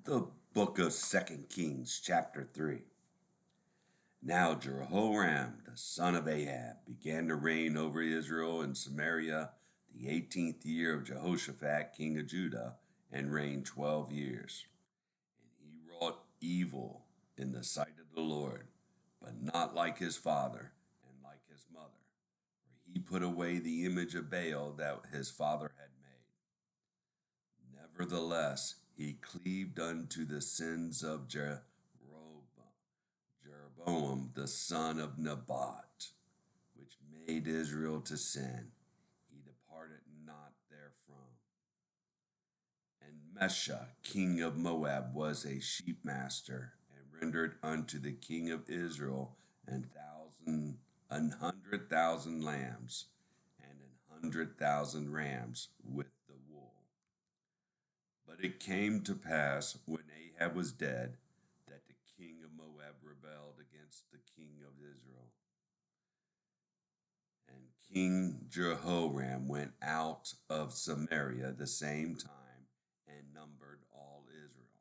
The book of Second Kings, chapter 3. Now Jehoram, the son of Ahab, began to reign over Israel and Samaria the 18th year of Jehoshaphat, king of Judah, and reigned 12 years. And he wrought evil in the sight of the Lord, but not like his father and like his mother. For he put away the image of Baal that his father had made. Nevertheless, he cleaved unto the sins of Jeroboam the son of Nebat, which made Israel to sin. He departed not therefrom. And Mesha, king of Moab, was a sheep master, and rendered unto the king of Israel 100,000 lambs, and 100,000 rams with the wool. But it came to pass, when Ahab was dead, that the king of Moab rebelled against the king of Israel. And King Jehoram went out of Samaria the same time and numbered all Israel.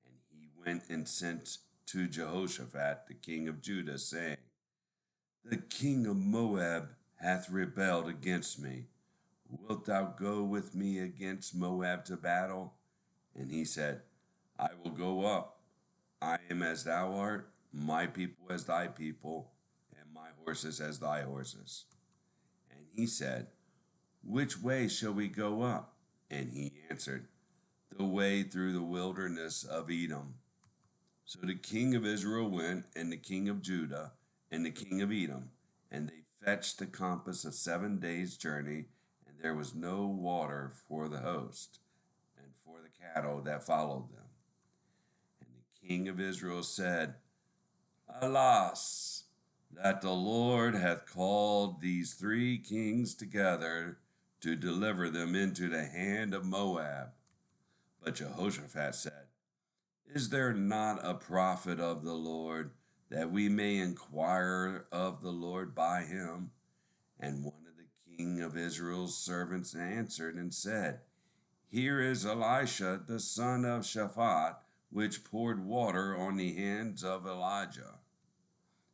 And he went and sent to Jehoshaphat, the king of Judah, saying, The king of Moab hath rebelled against me. Wilt thou go with me against Moab to battle? And he said, I will go up. I am as thou art, my people as thy people, and my horses as thy horses. And he said, Which way shall we go up? And he answered, The way through the wilderness of Edom. So the king of Israel went, and the king of Judah, and the king of Edom, and they fetched the compass of 7 days' journey, and there was no water for the host, and for the cattle that followed them. And the king of Israel said, Alas, that the Lord hath called these 3 kings together to deliver them into the hand of Moab. But Jehoshaphat said, Is there not a prophet of the Lord, that we may inquire of the Lord by him? And one of the king of Israel's servants answered and said, Here is Elisha the son of Shaphat, which poured water on the hands of Elijah.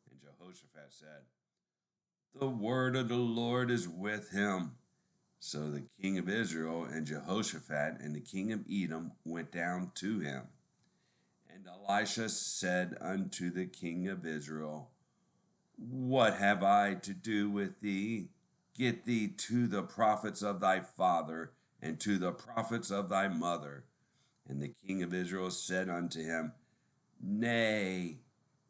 And Jehoshaphat said, The word of the Lord is with him. So the king of Israel and Jehoshaphat and the king of Edom went down to him. And Elisha said unto the king of Israel, What have I to do with thee? Get thee to the prophets of thy father and to the prophets of thy mother. And the king of Israel said unto him, Nay,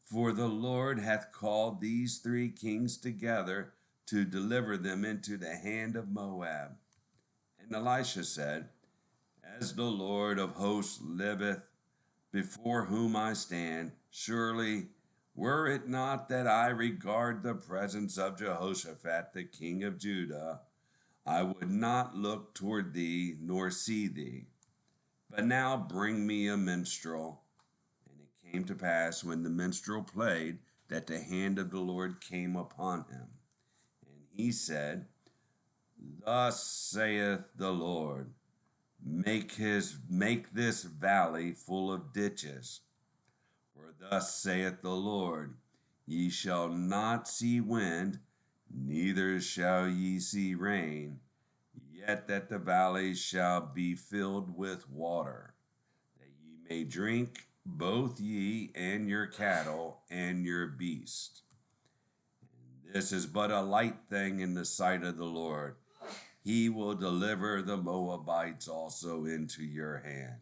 for the Lord hath called these 3 kings together to deliver them into the hand of Moab. And Elisha said, As the Lord of hosts liveth, before whom I stand, surely, were it not that I regard the presence of Jehoshaphat the king of Judah, I would not look toward thee nor see thee. But now bring me a minstrel. And it came to pass, when the minstrel played, that the hand of the Lord came upon him. And he said, Thus saith the Lord, make this valley full of ditches. For thus saith the Lord, Ye shall not see wind, neither shall ye see rain, yet that the valleys shall be filled with water, that ye may drink, both ye and your cattle and your beasts. And this is but a light thing in the sight of the Lord. He will deliver the Moabites also into your hand.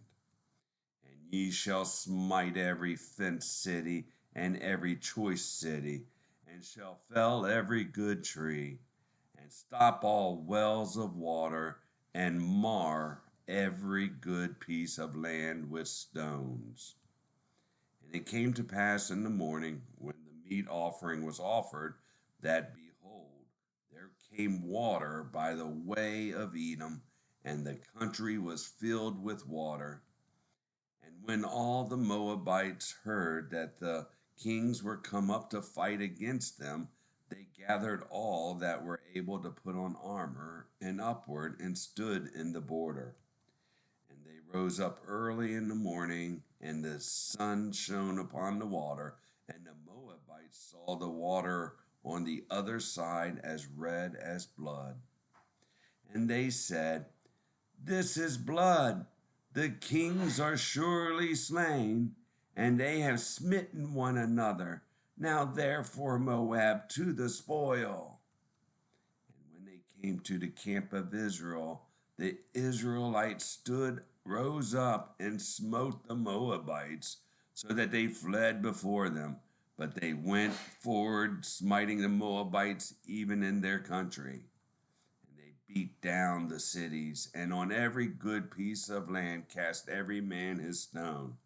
And ye shall smite every fenced city and every choice city, and shall fell every good tree, and stop all wells of water, and mar every good piece of land with stones. And it came to pass in the morning, when the meat offering was offered, that behold, there came water by the way of Edom, and the country was filled with water. And when all the Moabites heard that the kings were come up to fight against them, they gathered all that were able to put on armor and upward and stood in the border. And they rose up early in the morning, and the sun shone upon the water, and the Moabites saw the water on the other side as red as blood. And they said, "This is blood. The kings are surely slain, and they have smitten one another. Now therefore, Moab, to the spoil." And when they came to the camp of Israel, the Israelites rose up, and smote the Moabites, so that they fled before them. But they went forward, smiting the Moabites even in their country. And they beat down the cities, and on every good piece of land cast every man his stone,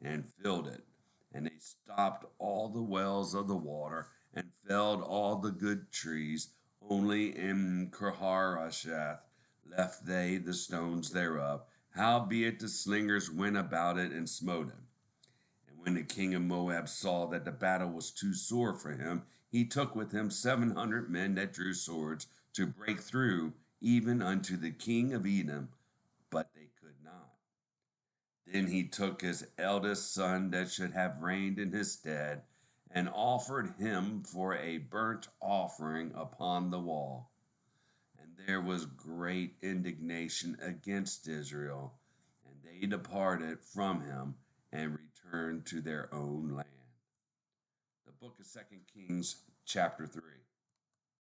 and filled it. And they stopped all the wells of the water, and felled all the good trees. Only in Kirharasheth left they the stones thereof. Howbeit the slingers went about it and smote it. And when the king of Moab saw that the battle was too sore for him, he took with him 700 men that drew swords to break through even unto the king of Edom, but they could not. Then he took his eldest son that should have reigned in his stead, and offered him for a burnt offering upon the wall. And there was great indignation against Israel, and they departed from him and returned to their own land. The book of 2 Kings, chapter 3.